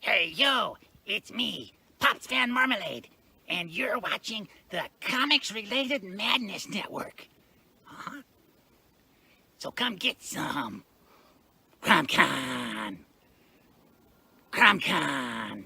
Hey, yo, it's me, Pops Van Marmalade, and you're watching the Comics-Related Madness Network. Huh? So come get some. CromCon. CromCon.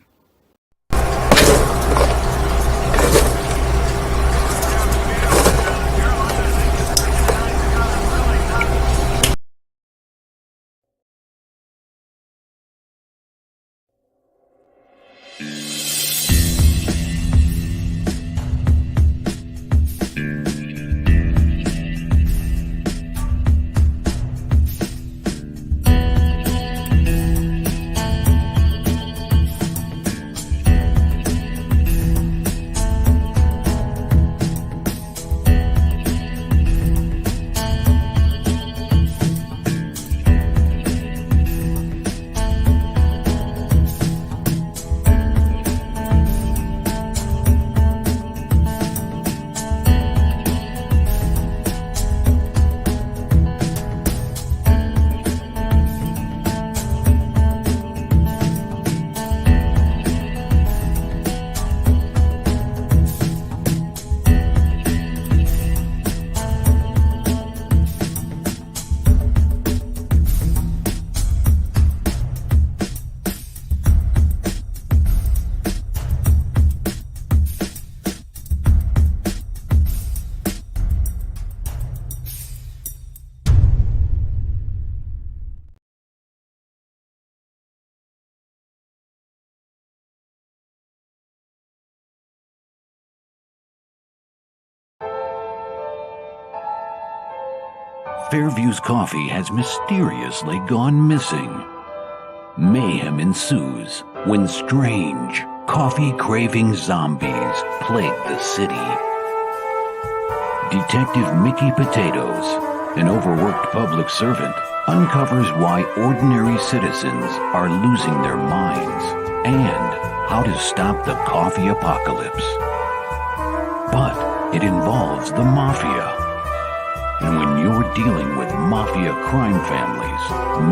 Fairview's coffee has mysteriously gone missing. Mayhem ensues when strange, coffee-craving zombies plague the city. Detective Mickey Potatoes, an overworked public servant, uncovers why ordinary citizens are losing their minds and how to stop the coffee apocalypse. But it involves the mafia. And when you're dealing with mafia crime families,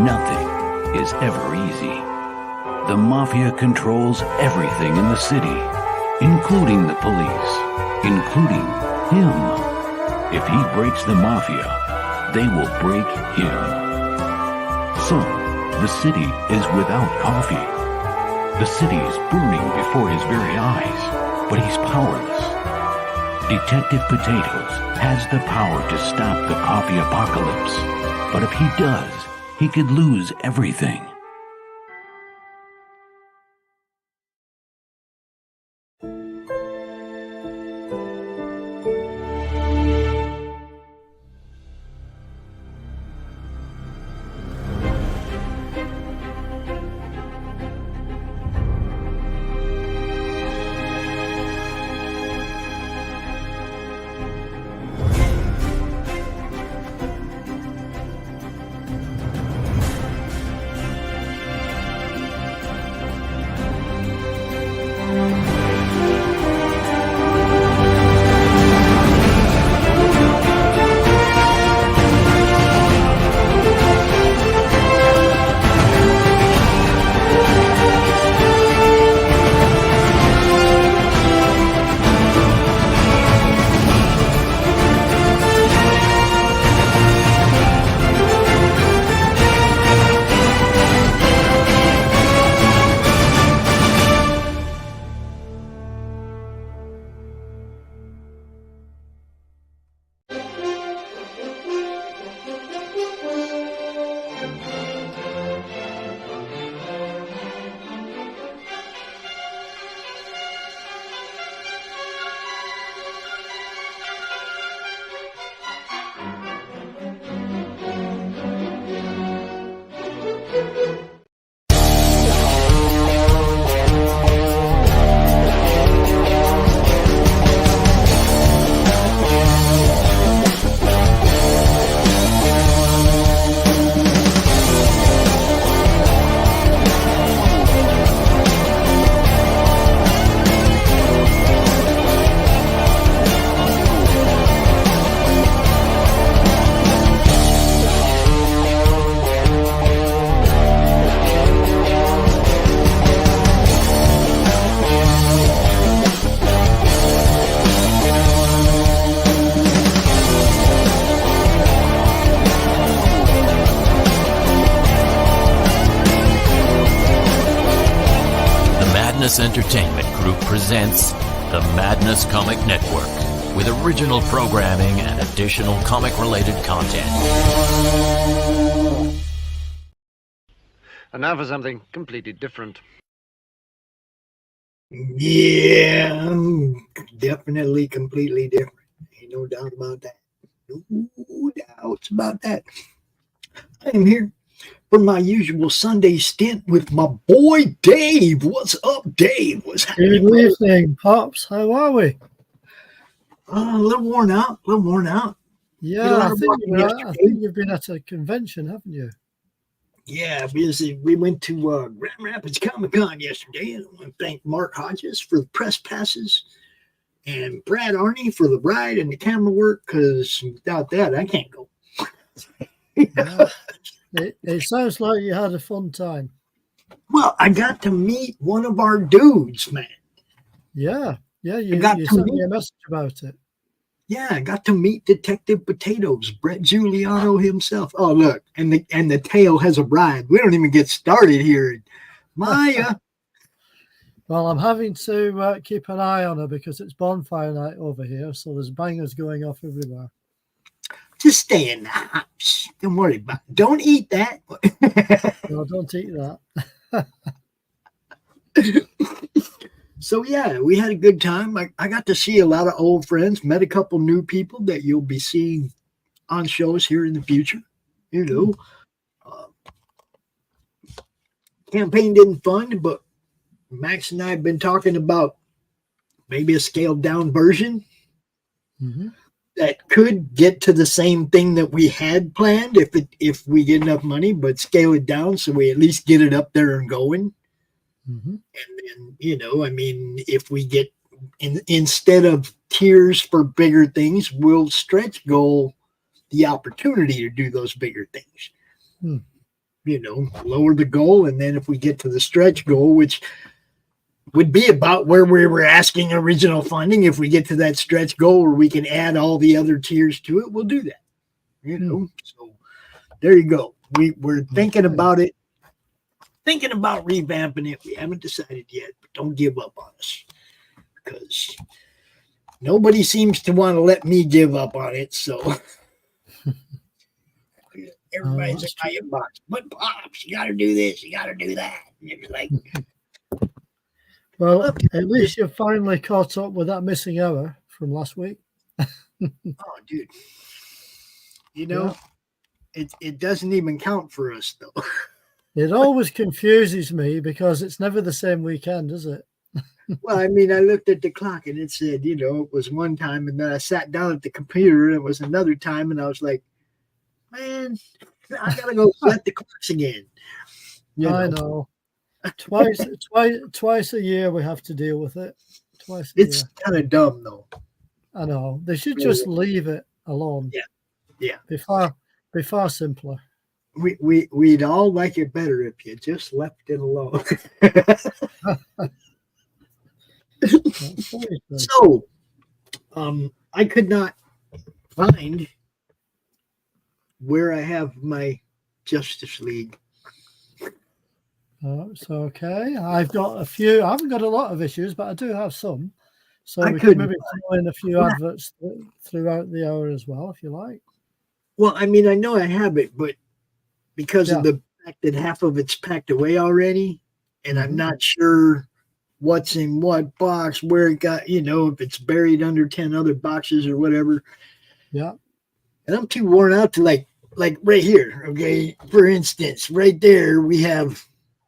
nothing is ever easy. The mafia controls everything in the city, including the police, including him. If he breaks the mafia, they will break him. So, the city is without coffee. The city is burning before his very eyes, but he's powerless. Detective Potatoes has the power to stop the coffee apocalypse, but if he does, he could lose everything. Madness Entertainment Group presents the Madness Comic Network with original programming and additional comic-related content. And now for something completely different. Yeah, definitely completely different. Ain't no doubt about that. No doubts about that. I am here for my usual Sunday stint with my boy Dave. What's up, Dave? What's happening? Good evening, Pops. How are we? A little worn out. Yeah, I think you've been at a convention, haven't you? Yeah, busy. We went to Grand Rapids Comic-Con yesterday, and I want to thank Mark Hodges for the press passes and Brad Arney for the ride and the camera work, because without that, I can't go. Yeah. It sounds like you had a fun time. Well, I got to meet one of our dudes, man. Yeah, you to sent me a message about it. Yeah, I got to meet Detective Potatoes, Brett Giuliano himself. Oh, look, and the tale has arrived. We don't even get started here. Maya. Well, I'm having to keep an eye on her because it's bonfire night over here, so there's bangers going off everywhere. Just stay in the house. Don't worry about it. Don't eat that. No, don't eat that. So, yeah, we had a good time. I got to see a lot of old friends, met a couple new people that you'll be seeing on shows here in the future. You know, campaign didn't fund, but Max and I have been talking about maybe a scaled down version that could get to the same thing that we had planned if we get enough money, but scale it down so we at least get it up there and going. And then, you know, I mean, if we get instead of tiers for bigger things, we'll stretch goal the opportunity to do those bigger things. You know, lower the goal, and then if we get to the stretch goal, which would be about where we were asking original funding, if we get to that stretch goal where we can add all the other tiers to it, we'll do that. You know, so there you go. We're thinking about it. Thinking about revamping it. We haven't decided yet, but don't give up on us, because nobody seems to want to let me give up on it. So everybody's in my inbox. But Pops, you got to do this, you got to do that. And it's like, well, at least you've finally caught up with that missing hour from last week. oh, dude, you know, it doesn't even count for us though. It always confuses me because it's never the same weekend, is it? Well, I mean, I looked at the clock and it said, you know, it was one time, and then I sat down at the computer and it was another time, and I was like, man, I gotta go set the clocks again. I know. Twice a year we have to deal with it. Twice a It's year. kind of dumb though. I know. They should just leave it alone. Yeah. Be far simpler. We'd all like it better if you just left it alone. So, I could not find where I have my Justice League. Oh, it's okay. I've got a few. I haven't got a lot of issues, but I do have some. So I we could can maybe throw in a few adverts throughout the hour as well, if you like. Well, I mean, I know I have it, but because of the fact that half of it's packed away already, and I'm not sure what's in what box, where it got, you know, if it's buried under 10 other boxes or whatever. Yeah. And I'm too worn out to like right here. Okay. For instance, right there, we have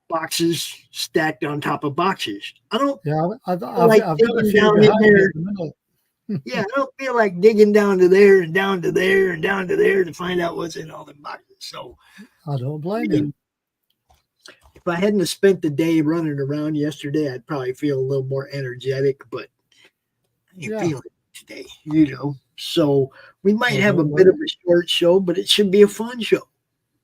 boxes stacked on top of boxes. I don't I've like got a digging few down in behind me there. at the minute. Yeah, I don't feel like digging down to there and down to there and down to there to find out what's in all the boxes. So I don't blame you. If I hadn't have spent the day running around yesterday, I'd probably feel a little more energetic, but I ain't feeling it today, you know. So we might have a bit of a short show, but it should be a fun show.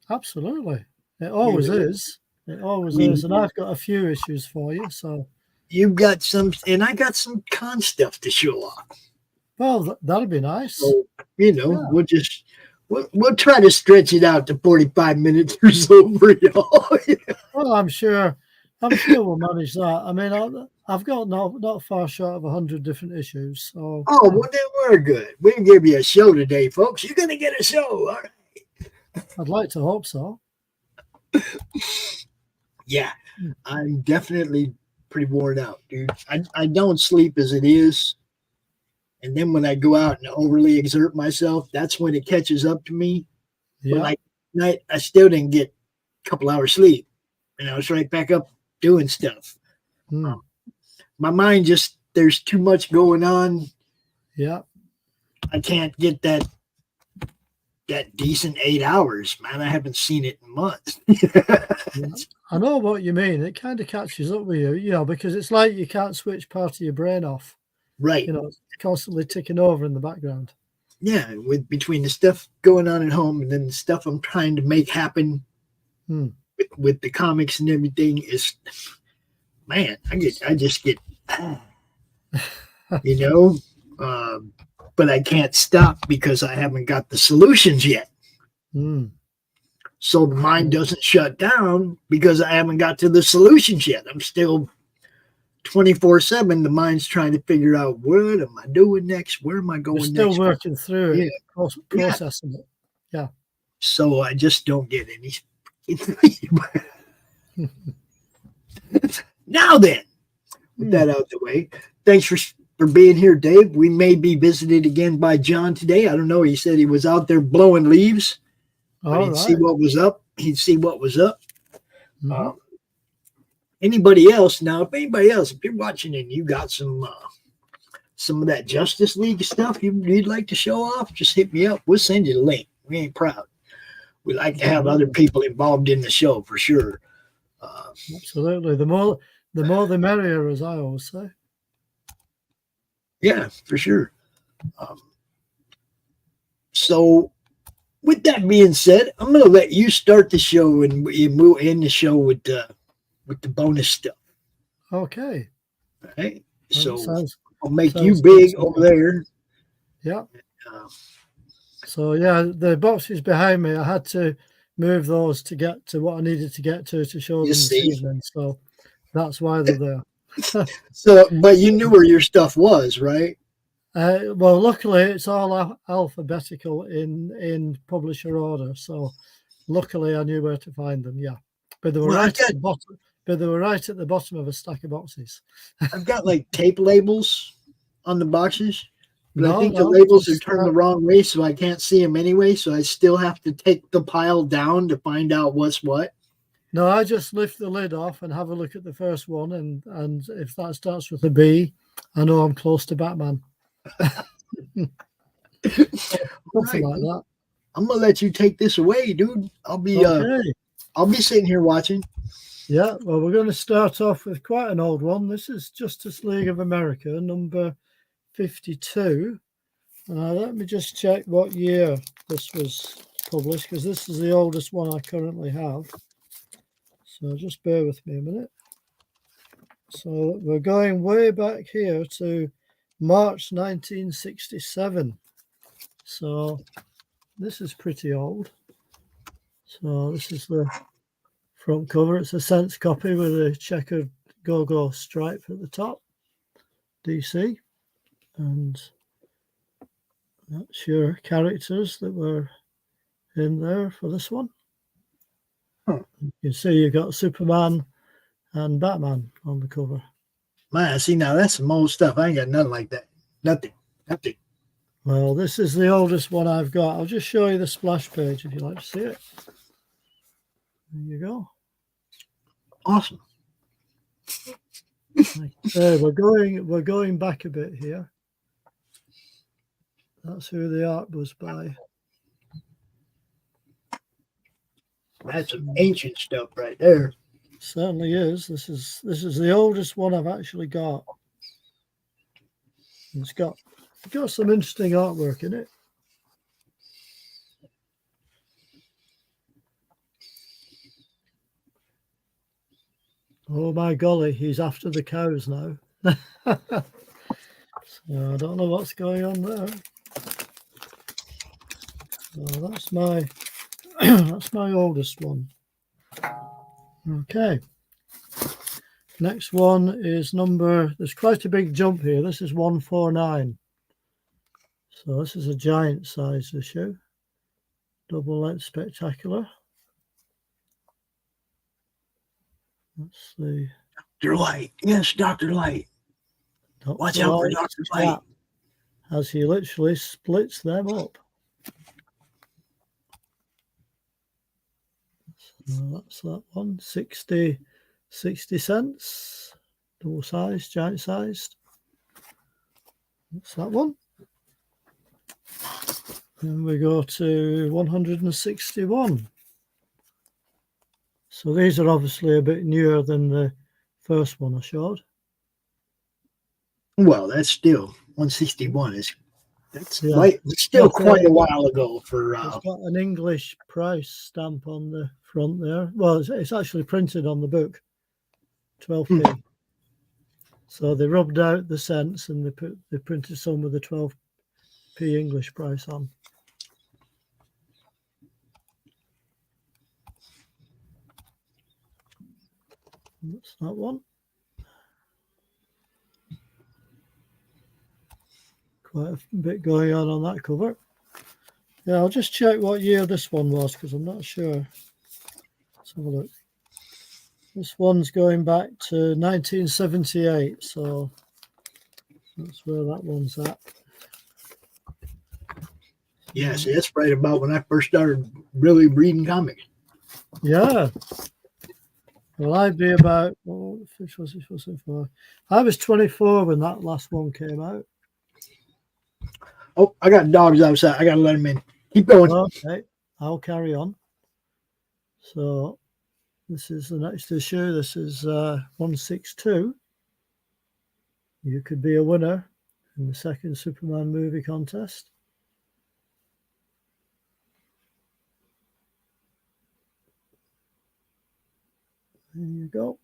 Absolutely. It always is. It always is. And I've got a few issues for you. So you've got some, and I got some con stuff to show off. Well, that'd be nice. So, you know, we'll try to stretch it out to 45 minutes or so for y'all. Well, I'm sure I'm sure we'll manage that. I mean, I've got not far short of 100 different issues. So, Oh, well, then we're good. We can give you a show today, folks. You're going to get a show. All right. I'd like to hope so. Yeah, I'm definitely pretty worn out, dude. I don't sleep as it is. And then when I go out and overly exert myself, that's when it catches up to me. Yeah. But like night, I still didn't get a couple hours sleep. And I was right back up doing stuff. My mind just, there's too much going on. Yeah. I can't get that decent 8 hours, man. I haven't seen it in months. Yeah. I know what you mean. It kind of catches up with you, because it's like you can't switch part of your brain off. Right. It's constantly ticking over in the background. Yeah, with between the stuff going on at home and then the stuff I'm trying to make happen with the comics and everything is, man, I just get, but I can't stop because I haven't got the solutions yet. So the mind doesn't shut down because I haven't got to the solutions yet. I'm still 24/7. The mind's trying to figure out, what am I doing next? Where am I going next? Still working through it, processing it. Yeah. So I just don't get any. Now then, with that out the way, thanks for being here, Dave. We may be visited again by John today. I don't know. He said he was out there blowing leaves. He'd see what was up. He'd see what was up. Anybody else? Now, if you're watching and you got some of that Justice League stuff you'd like to show off, just hit me up. We'll send you the link. We ain't proud. We like to have other people involved in the show for sure. Absolutely. The more the merrier, as I always say. Yeah, for sure. So, with that being said, I'm going to let you start the show, and we'll end the show with the bonus stuff. Okay. All right. So I'll make you big over there. Yeah. So yeah, the boxes behind me, I had to move those to get to what I needed to get to show them this evening. So that's why they're there. So, but you knew where your stuff was, right? Well, luckily it's all alphabetical in publisher order. So luckily I knew where to find them. Yeah, but they were right at the bottom. But they were right at the bottom of a stack of boxes. I've got like tape labels on the boxes, but I think the labels are turned the wrong way, so I can't see them anyway. So I still have to take the pile down to find out what's what. No, I just lift the lid off and have a look at the first one, and if that starts with a B, I know I'm close to Batman. Something like that. I'm gonna let you take this away, dude. I'll be sitting here watching. Yeah, well, we're going to start off with quite an old one. This is Justice League of America, number 52. Let me just check what year this was published, because this is the oldest one I currently have. So just bear with me a minute. So we're going way back here to March 1967. So this is pretty old. So this is the front cover. It's a Sense copy with a checkered go-go stripe at the top. DC. And that's your characters that were in there for this one. You can see you've got Superman and Batman on the cover. Man, see, now that's some old stuff. I ain't got nothing like that. Nothing. Well, this is the oldest one I've got. I'll just show you the splash page if you'd like to see it. There you go. Awesome. We're going back a bit here. That's who the art was by. That's some ancient stuff right there. Certainly is. This is the oldest one I've actually got. It's got some interesting artwork in it. Oh my golly, he's after the cows now. So I don't know what's going on there. So that's my oldest one. Okay. Next one is there's quite a big jump here. This is 149. So this is a giant size issue. Double length spectacular. Let's see. Dr. Light. Yes, Dr. Light. Watch out for Dr. Light. As he literally splits them up. So that's that one. 60 cents. Double size, giant sized. That's that one. And we go to 161. So these are obviously a bit newer than the first one I showed. Well, that's still 161 it's still Not quite a while ago for it's got an English price stamp on the front there. Well, it's actually printed on the book, 12p. So they rubbed out the cents and they printed some with the 12p English price on. That's that one. Quite a bit going on that cover. Yeah, I'll just check what year this one was because I'm not sure. Let's have a look. This one's going back to 1978, so that's where that one's at. Yeah, see, that's right about when I first started really reading comics. Yeah. Well, I'd be about, I was 24 when that last one came out. Oh, I got dogs outside. I got to let them in. Keep going. Okay, I'll carry on. So this is the next issue. This is 162. You could be a winner in the second Superman movie contest. There you go.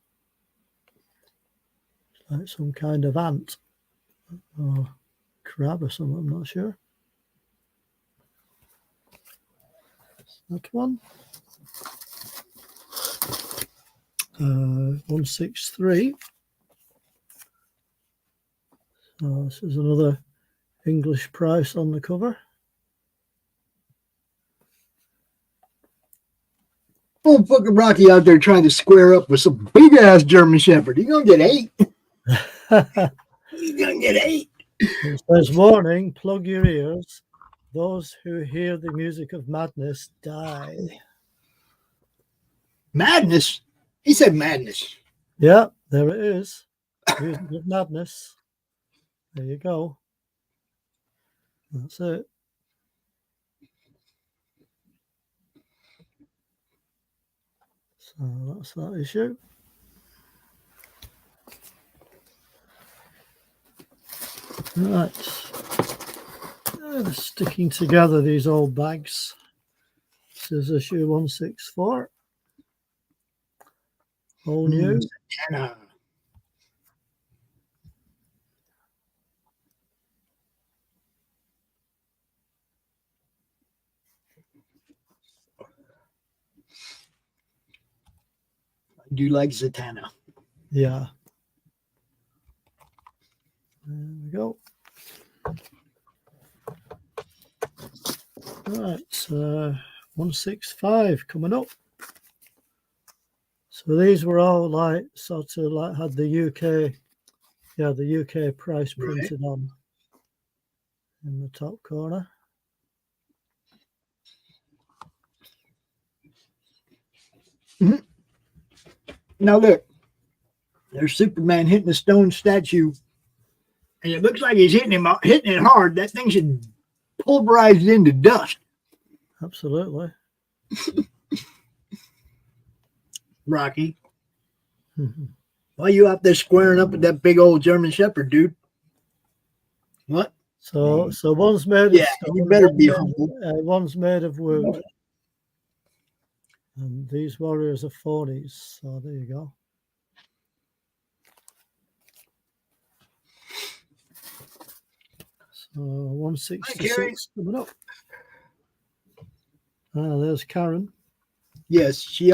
It's like some kind of ant or crab or something, I'm not sure. That one. 163. So this is another English price on the cover. Oh, fucking Rocky out there trying to square up with some big ass German Shepherd. He's gonna get 8. He's gonna get 8. It says, warning, plug your ears. Those who hear the music of madness die. Madness? He said madness. Yeah, there it is. Music of madness. There you go. That's it. So that's that issue. Right. They're sticking together, these old bags. This is issue 164. All new. I do like Zatanna. Yeah. There we go. Right, 165 coming up. So these were all like sort of like had the UK, the UK price printed on in the top corner. Mm-hmm. Now look, there's Superman hitting a stone statue, and it looks like he's hitting it hard. That thing should pulverize it into dust. Absolutely. Rocky. Why are you out there squaring up with that big old German Shepherd, dude? What? So one's made of stone, you better be humble. One's made of wood. And these warriors are phonies. So there you go. So 166 coming up. There's Karen. Yes, she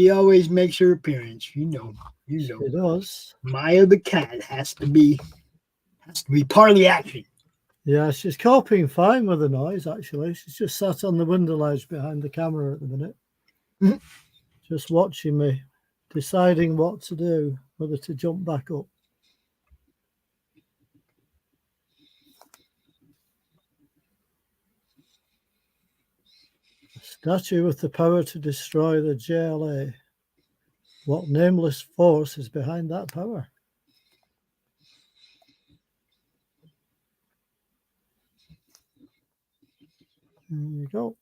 always makes her appearance. You know. It does. Maya the cat has to be part of the action. Yeah, she's coping fine with the noise, actually. She's just sat on the window ledge behind the camera at the minute. Mhm. Just watching me, deciding what to do, whether to jump back up. A statue with the power to destroy the JLA. What nameless force is behind that power? There you go.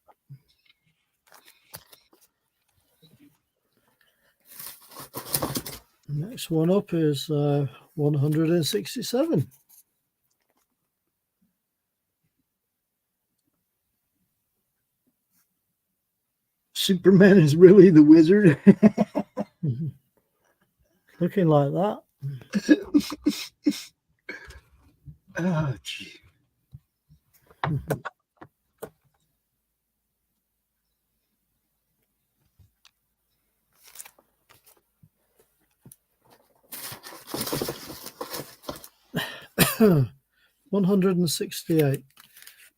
Next one up is 167. Superman is really the wizard. Looking like that. Oh, gee. Hmm. 168.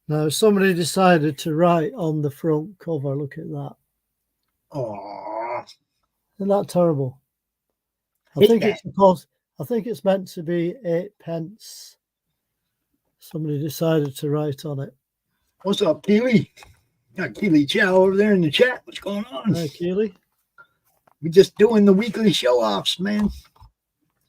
Now, somebody decided to write on the front cover. Look at that. Oh, Isn't that terrible? I Hate think that. it's supposed. I think it's meant to be 8 pence. Somebody decided to write on it. what's up, Keely? Got Keely Chow over there in the chat. What's going on? Hey, Keely. We're just doing the weekly show-offs, man.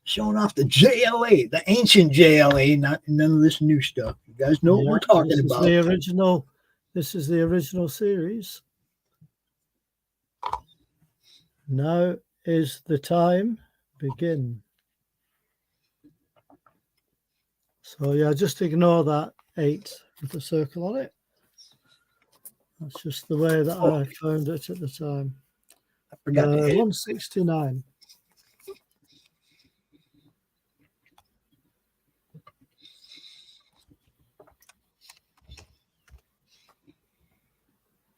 Showing off the JLA, the ancient JLA, none of this new stuff. You guys know what we're talking about. The original. This is the original series. Now is the time. Begin. So yeah, just ignore that 8 with a circle on it. That's just the way that I found it at the time. I forgot. 169.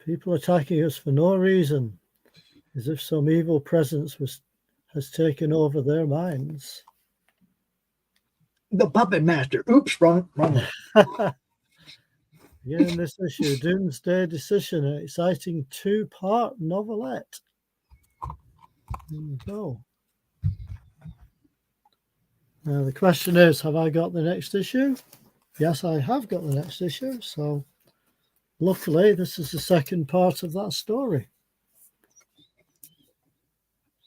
People attacking us for no reason, as if some evil presence has taken over their minds. The Puppet Master. Oops, wrong one. Yeah, in this issue, Doomsday Decision, an exciting 2-part novelette. There you go. Now the question is, have I got the next issue? Yes, I have got the next issue. So luckily, this is the second part of that story.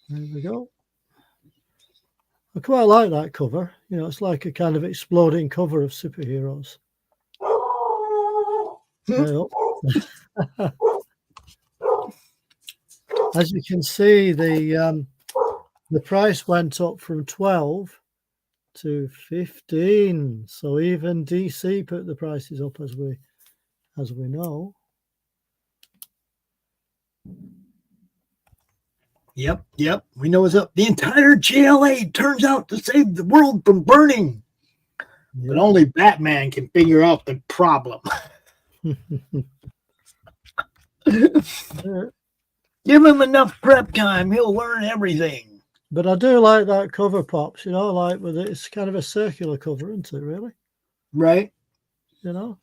There we go. I quite like that cover. You know, it's like a kind of exploding cover of superheroes. As you can see, the price went up from 12 to 15. So even DC put the prices up, as we know. Yep. We know what's up. The entire JLA turns out to save the world from burning. Yep. But only Batman can figure out the problem. Give him enough prep time, he'll learn everything. But I do like that cover, Pops. You know, like with it, it's kind of a circular cover, isn't it? Really, Right? you know,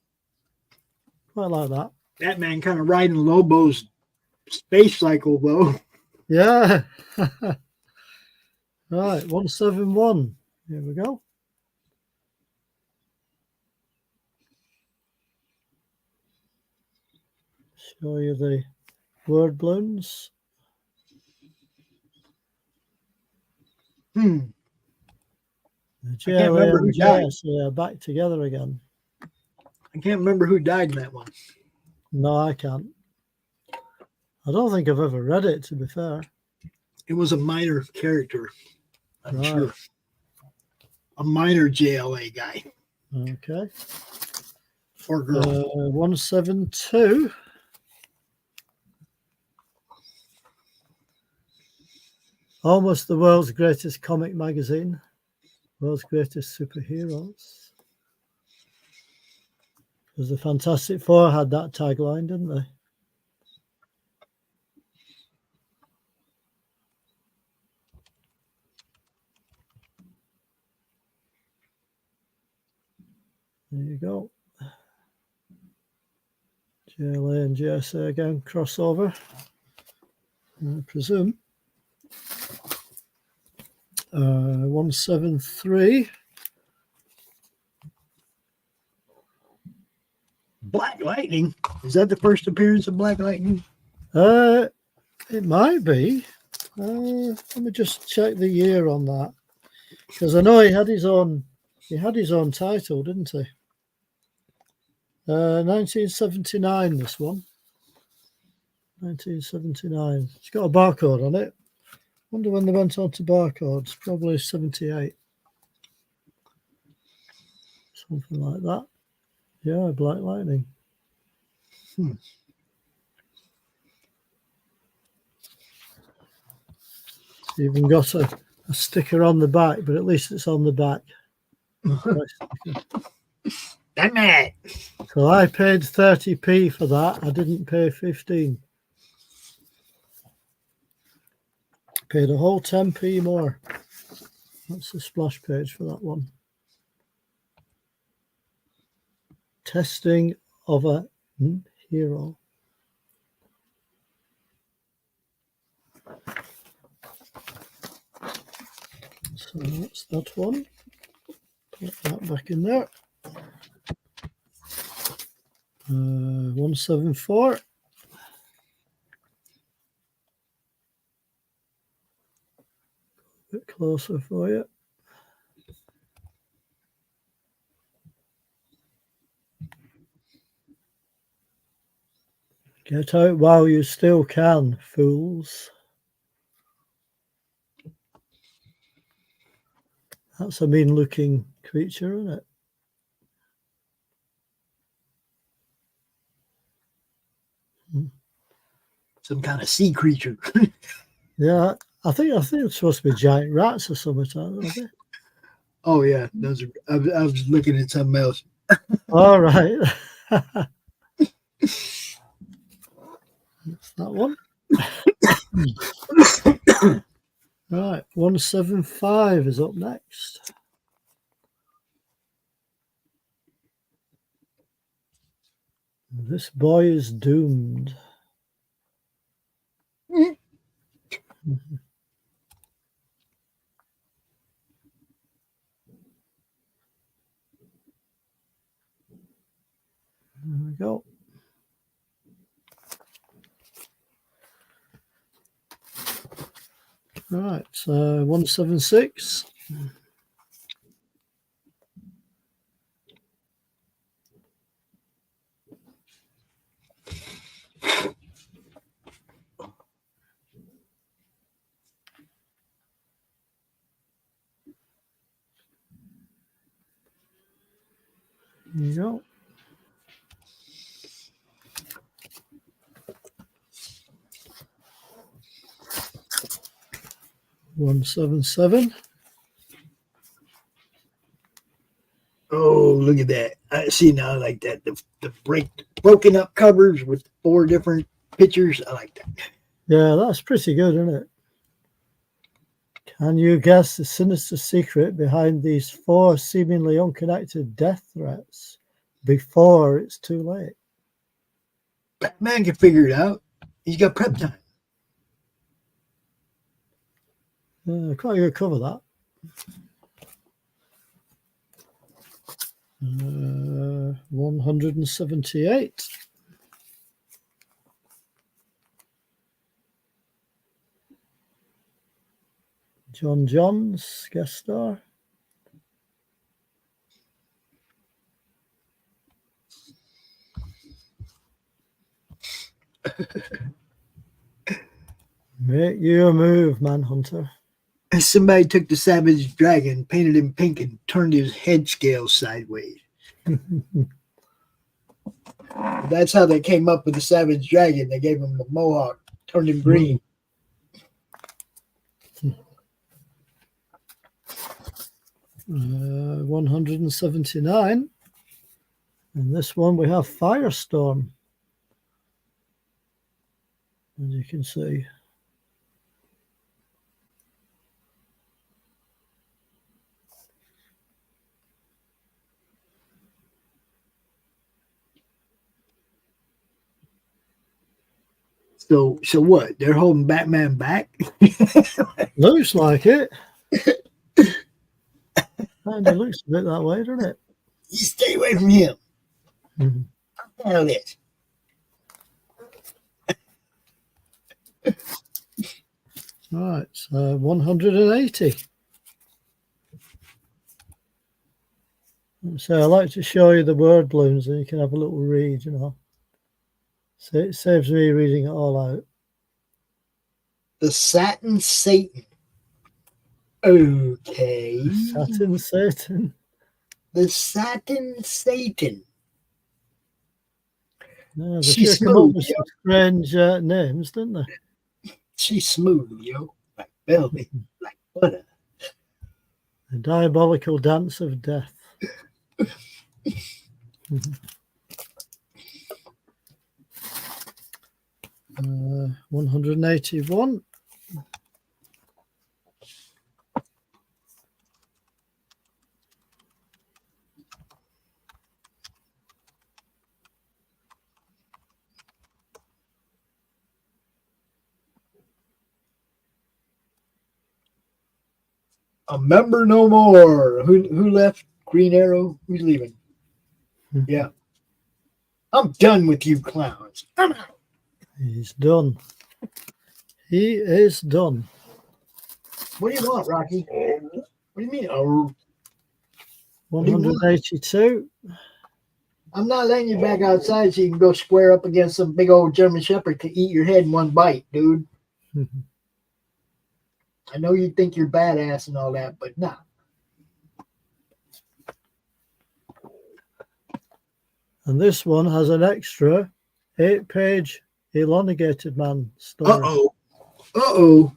quite like that. Batman kind of riding Lobo's space cycle, though. Yeah. Right, 171. Here we go. Show you the word balloons. The JLA and JS are back together again. I can't remember who died in that one. No, I can't. I don't think I've ever read it, to be fair. It was a minor character, I'm Right. sure. A minor JLA guy. Okay. Or girl. 172. Almost the world's greatest comic magazine. World's greatest superheroes. Because the Fantastic Four had that tagline, didn't they? There you go. JLA and GSA again, crossover, I presume. 173. Black Lightning. Is that the first appearance of Black Lightning? It might be. Let me just check the year on that, because I know he had his own title, didn't he? 1979. This one. 1979. It's got a barcode on it. Wonder when they went on to barcodes. Probably 78. Something like that. Yeah, Black Lightning. It's even got a sticker on the back, but at least it's on the back. Damn it. So I paid 30p for that. I didn't pay 15. Paid a whole 10p more. That's the splash page for that one. Testing of a hero. So that's that one. Put that back in there. 174. A bit closer for you. Get out while you still can, fools. That's a mean-looking creature, isn't it? Some kind of sea creature. Yeah, I think it's supposed to be giant rats or something, aren't they? Oh yeah, those are. I was looking at something else. All right. That's that one. Right, 175 is up next. This boy is doomed. There we go. Right, 176. There you go. $177. Oh, look at that! I see now. I like that. The broken up covers with 4 different pictures. I like that. Yeah, that's pretty good, isn't it? Can you guess the sinister secret behind these 4 seemingly unconnected death threats before it's too late? Batman can figure it out. He's got prep time. Quite a good cover, that. 178. John Johns, guest star. Make your move, Manhunter. Somebody took the Savage Dragon, painted him pink, and turned his head scales sideways. That's how they came up with the Savage Dragon. They gave him the mohawk, turned him green. 179. And this one we have Firestorm, as you can see. So what? They're holding Batman back? Looks like it. Kind of looks a bit that way, doesn't it? You stay away from him. Mhm. I'll handle this. Right, so 180. So I like to show you the word balloons and you can have a little read, you know. So it saves me reading it all out. The Satin Satan. Okay. Satin Satan. The Satin Satan. No, they She's sure come up smooth, with yo. some strange names, didn't they? She's smooth, yo. Like velvet, like butter. The Diabolical Dance of Death. 181. A member no more. Who left? Green Arrow? Who's leaving? Yeah. I'm done with you clowns. I'm out. He's done. He is done. What do you want, Rocky? What do you mean? Oh, 182. I'm not letting you back outside so you can go square up against some big old German Shepherd to eat your head in one bite, dude. I know you think you're badass and all that, but nah. And this one has an extra 8-page elongated man story. Uh-oh. Uh-oh.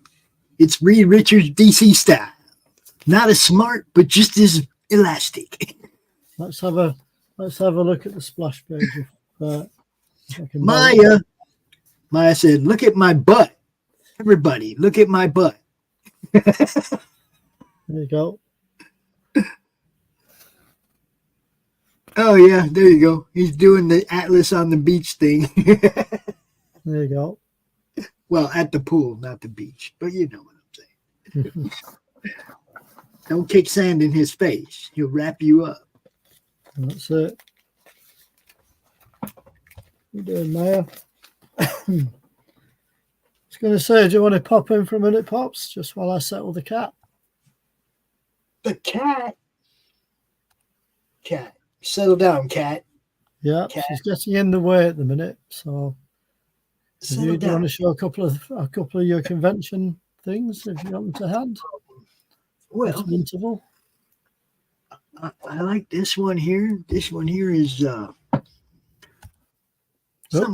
It's Reed Richards DC style. Not as smart, but just as elastic. Let's have a look at the splash page. If I can Maya said, "Look at my butt. Everybody, look at my butt." There you go. Oh yeah, there you go. He's doing the Atlas on the beach thing. There you go. Well, at the pool, not the beach, but you know what I'm saying. Don't kick sand in his face. He'll wrap you up. That's it. You doing, Maya? I was going to say, do you want to pop in for a minute, Pops, just while I settle the cat? The cat. Cat. Settle down, cat. Yeah, Cat. she's getting in the way at the minute. So, do Settle you want down. to show a couple of your convention things if you want them to hand? Well, At an interval. I like this one here. This one here is something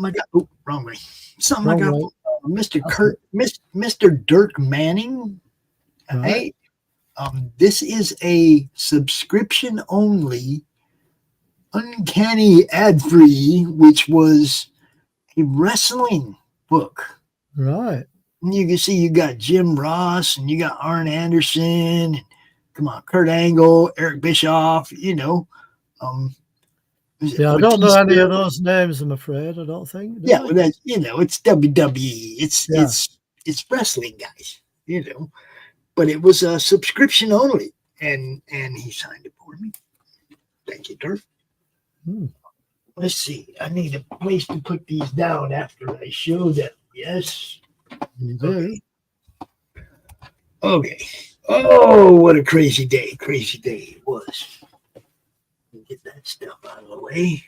I got. Oh, wrong way. Something I got Wrong from Mr. Dirk Manning. Right. Hey, this is a subscription only, uncanny ad free, which was a wrestling book. Right. And you can see you got Jim Ross and you got Arn Anderson and come on, Kurt Angle, Eric Bischoff, you know. Yeah, I don't know any of those names, I'm afraid. I don't think. Yeah, well, that's, you know, it's WWE. Yeah. It's wrestling guys, you know. But it was a subscription only, and he signed it for me. Thank you, Dirk. Let's see. I need a place to put these down after I show them. Yes. You do. Okay. Oh, what a crazy day. Crazy day it was. Get that stuff out of the way.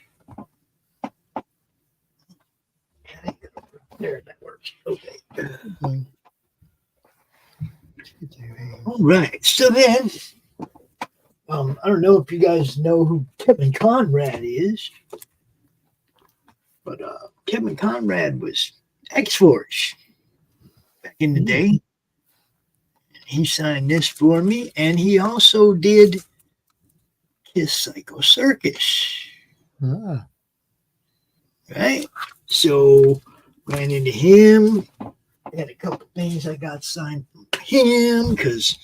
There, that works. Okay. All right. So then, I don't know if you guys know who Kevin Conrad is, but Kevin Conrad was X-Force back in the day. He signed this for me, and he also did his Psycho Circus. Ah. Right? So, ran into him. Had a couple things I got signed from him because,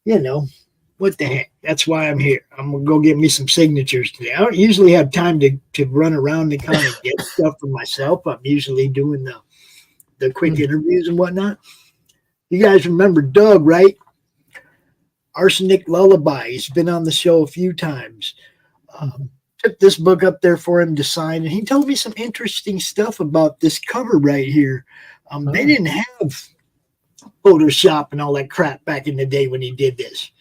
you know, what the heck? That's why I'm here. I'm going to go get me some signatures today. I don't usually have time to run around and kind of get stuff for myself. I'm usually doing the quick interviews and whatnot. You guys remember Doug, right? Arsenic Lullaby. He's been on the show a few times. Took this book up there for him to sign, and he told me some interesting stuff about this cover right here. They didn't have Photoshop and all that crap back in the day when he did this.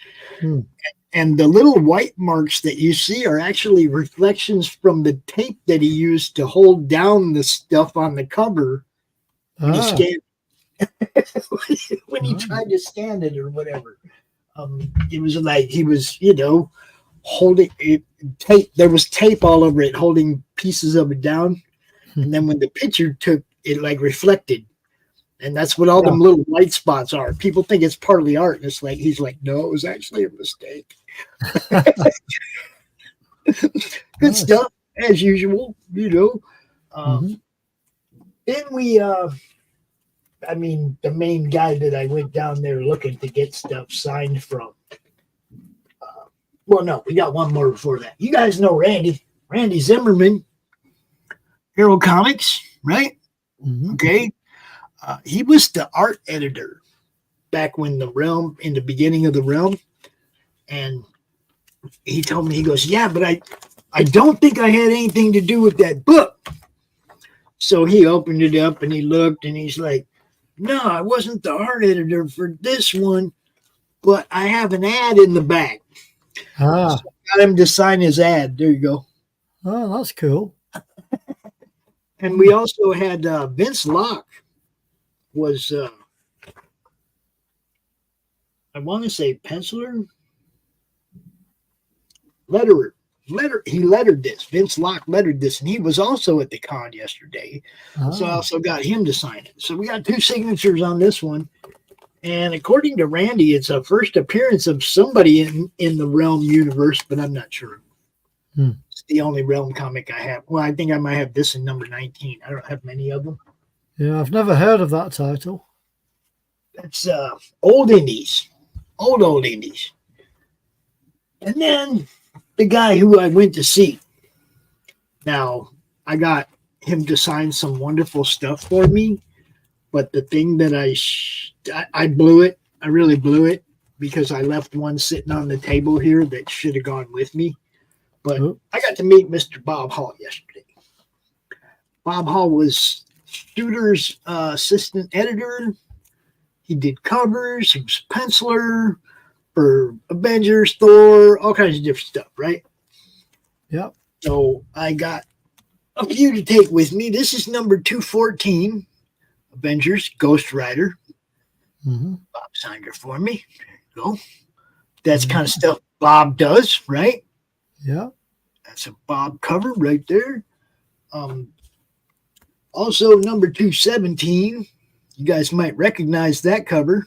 And the little white marks that you see are actually reflections from the tape that he used to hold down the stuff on the cover when he scanned when he tried to scan it or whatever. It was like he was, holding it, tape. There was tape all over it, holding pieces of it down. And then when the picture took it, like reflected. And that's what all them little white spots are. People think it's partly art. And it's like, he's like, no, it was actually a mistake. Good stuff, as usual, Then we, the main guy that I went down there looking to get stuff signed from. Well, no, we got one more before that. You guys know Randy Zimmerman, Hero Comics, right? Okay. He was the art editor back when in the beginning of the Realm. And he told me, he goes, yeah, but I don't think I had anything to do with that book. So he opened it up and he looked and he's like, no, I wasn't the art editor for this one, but I have an ad in the back. So I got him to sign his ad. There you go. Oh, that's cool. And we also had Vince Locke was, I want to say penciler, letterer. He lettered this. Vince Locke lettered this, and he was also at the con yesterday. So I also got him to sign it. So we got 2 signatures on this one. And according to Randy, it's a first appearance of somebody in the Realm universe, but I'm not sure. It's the only Realm comic I have. Well, I think I might have this in number 19. I don't have many of them. Yeah, I've never heard of that title. It's old indies. Old indies. And then the guy who I went to see. Now, I got him to sign some wonderful stuff for me, but the thing that I blew it. I really blew it because I left one sitting on the table here that should have gone with me. But I got to meet Mr. Bob Hall yesterday. Bob Hall was Shooter's assistant editor. He did covers. He was a penciler for Avengers, Thor, all kinds of different stuff, right? Yep. So I got a few to take with me. This is number 214, Avengers, Ghost Rider. Bob signed her for me. There you go. That's kind of stuff Bob does, right? Yeah. That's a Bob cover right there. Also, number 217. You guys might recognize that cover.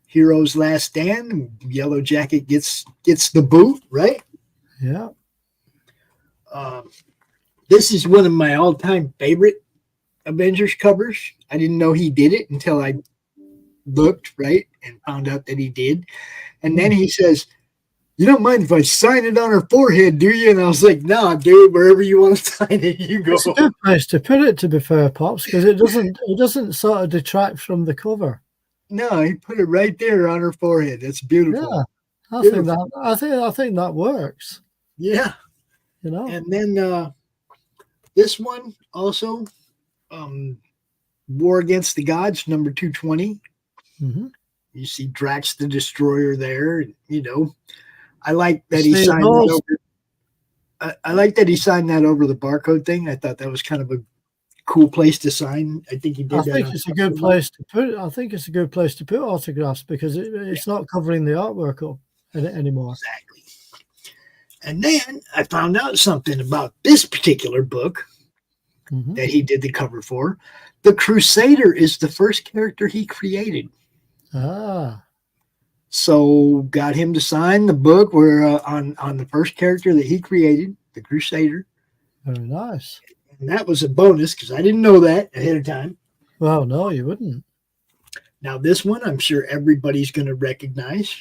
Hero's Last Stand. Yellow Jacket gets the boot, right? Yeah. This is one of my all-time favorite Avengers covers. I didn't know he did it until I looked, right, and found out that he did. And then he says, you don't mind if I sign it on her forehead, do you? And I was like, nah, dude, wherever you want to sign it, you go. It's a good place to put it, to be fair, Pops, because it doesn't sort of detract from the cover. No, he put it right there on her forehead. That's beautiful. Yeah, I think that works. Yeah. And then this one also, War Against the Gods, number 220. You see Drax the Destroyer there. I like that he signed that over. I like that he signed that over the barcode thing. I thought that was kind of a cool place to sign. I think he did. I think it's a good place to put. I think it's a good place to put autographs because it's not covering the artwork up anymore. Exactly. And then I found out something about this particular book that he did the cover for. The Crusader is the first character he created. So got him to sign the book where on the first character that he created, the Crusader. Very nice. And that was a bonus because I didn't know that ahead of time. Well, no, you wouldn't. Now this one, I'm sure everybody's going to recognize.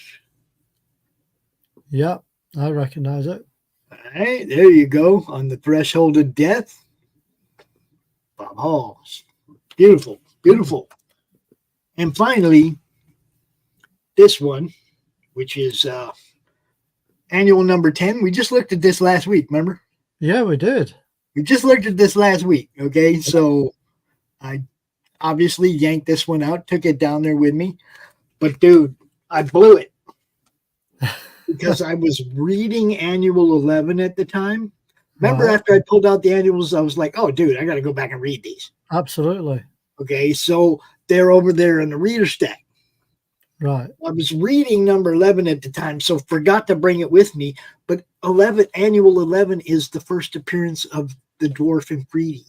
Yeah, I recognize it. All right, there you go. On the Threshold of Death. Bob Hall. Beautiful, beautiful. And finally, this one, which is annual number 10. We just looked at this last week, remember? Yeah, we did. We just looked at this last week, okay? So I obviously yanked this one out, took it down there with me. But, dude, I blew it because I was reading Annual 11 at the time. Remember, after I pulled out the annuals, I was like, oh, dude, I got to go back and read these. Absolutely. Okay, so they're over there in the reader stack. Right. I was reading number 11 at the time, so forgot to bring it with me. But Annual 11 is the first appearance of the Dwarf and Freedy.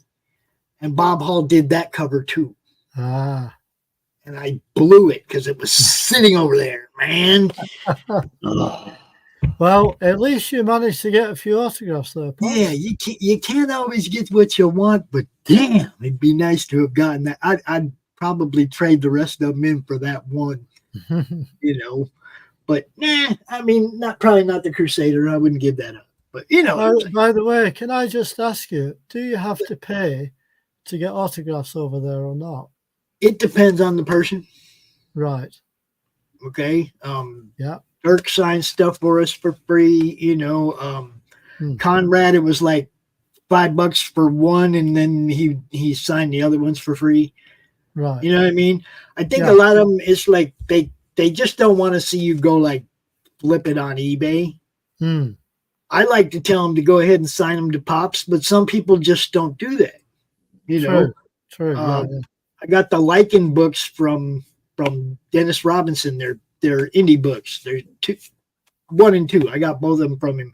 And Bob Hall did that cover too. Ah. And I blew it because it was sitting over there, man. Well, at least you managed to get a few autographs there, Pops. Yeah, you can't always get what you want, but damn, it'd be nice to have gotten that. I'd probably trade the rest of them in for that one, you know. But nah, I mean, probably not the Crusader. I wouldn't give that up. But you know. By the way, can I just ask you, do you have to pay to get autographs over there or not? It depends on the person. Right. Okay. Yeah. Burke signed stuff for us for free, you know. Conrad, it was like $5 for one, and then he signed the other ones for free. Right. You know what I mean? I think a lot of them, it's like they just don't want to see you go like flip it on eBay. I like to tell them to go ahead and sign them to Pops, but some people just don't do that. You know. True. I got the Lycan books from Dennis Robinson. They're indie books. They're 1 and 2. I got both of them from him,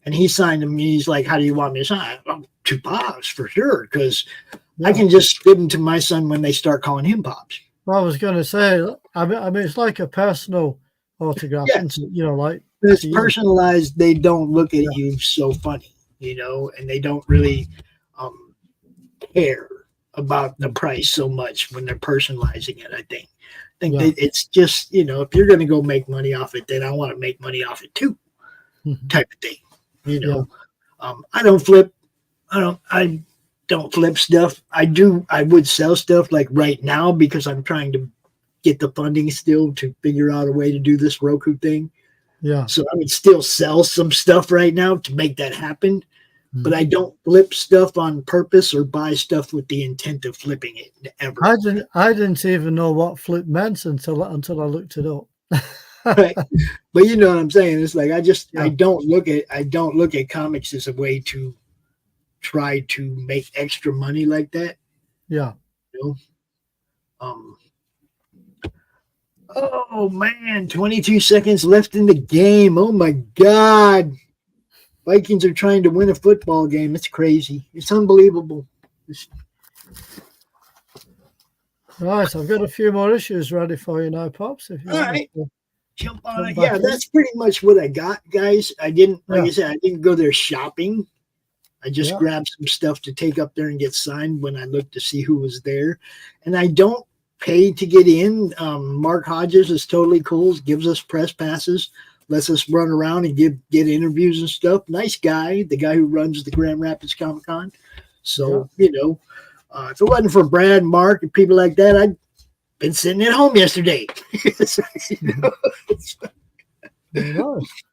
and he signed them. He's like, "How do you want me to sign?" To Pops for sure, because I can just give them to my son when they start calling him Pops. Well, I was going to say, I mean, it's like a personal autograph, isn't it? You know, like it's personalized. They don't look at you so funny, you know, and they don't really care about the price so much when they're personalizing it. I think it's just, you know, if you're going to go make money off it, then I want to make money off it too, type of thing. You know, I don't flip stuff. I would sell stuff like right now because I'm trying to get the funding still to figure out a way to do this Roku thing. Yeah. So I would still sell some stuff right now to make that happen. But I don't flip stuff on purpose or buy stuff with the intent of flipping it ever. I didn't even know what flip meant until I looked it up. Right. But you know what I'm saying? It's like I don't look at comics as a way to try to make extra money like that. Yeah. You know? Oh man, 22 seconds left in the game. Oh my God. Vikings are trying to win a football game. It's crazy. It's unbelievable. Right, I've got a few more issues ready for you now, Pops. If you All want right. to Jump on it. Yeah, that's pretty much what I got, guys. I didn't, like I said, I didn't go there shopping. I just grabbed some stuff to take up there and get signed when I looked to see who was there. And I don't pay to get in. Mark Hodges is totally cool. Gives us press passes. Lets us run around and get interviews and stuff. Nice guy, the guy who runs the Grand Rapids Comic Con. So, you know, if it wasn't for Brad, Mark, and people like that, I'd been sitting at home yesterday. So, you know, Very nice.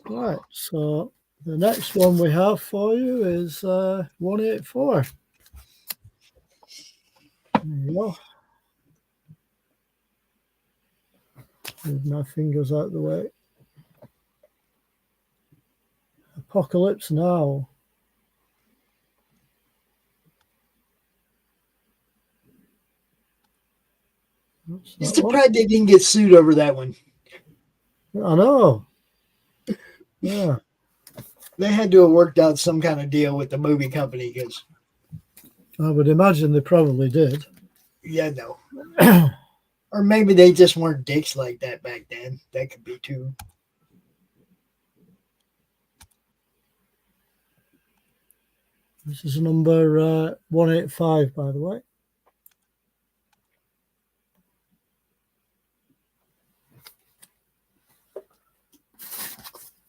Right, so the next one we have for you is 184. There you go. Move my fingers out the way. Apocalypse Now. It's surprised they didn't get sued over that one. I know. Yeah. They had to have worked out some kind of deal with the movie company because I would imagine they probably did. Yeah, no. Or maybe they just weren't dicks like that back then. That could be too. This is number 185, by the way.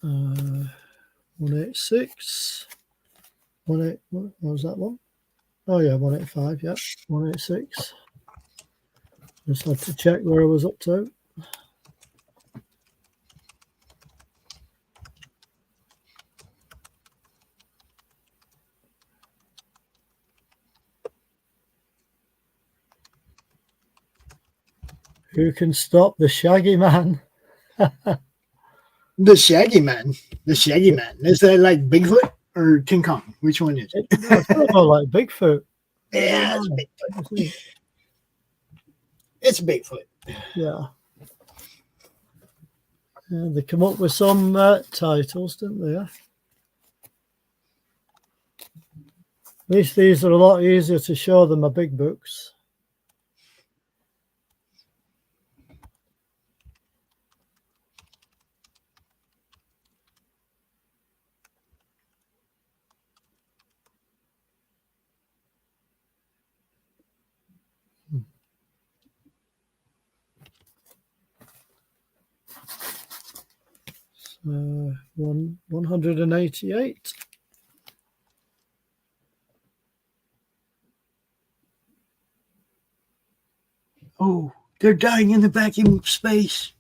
Uh, 186, What was that one? Oh yeah, 185. Yeah, 186. Just had to check where I was up to. Who can stop the Shaggy Man? The Shaggy Man. The Shaggy Man. Is that like Bigfoot or King Kong? Which one is it? It's more like Bigfoot. Yeah, it's Bigfoot. It's Bigfoot. Yeah. Yeah, they come up with some titles, didn't they? Yeah? At least these are a lot easier to show than my big books. So 188. Oh, they're dying in the vacuum of space.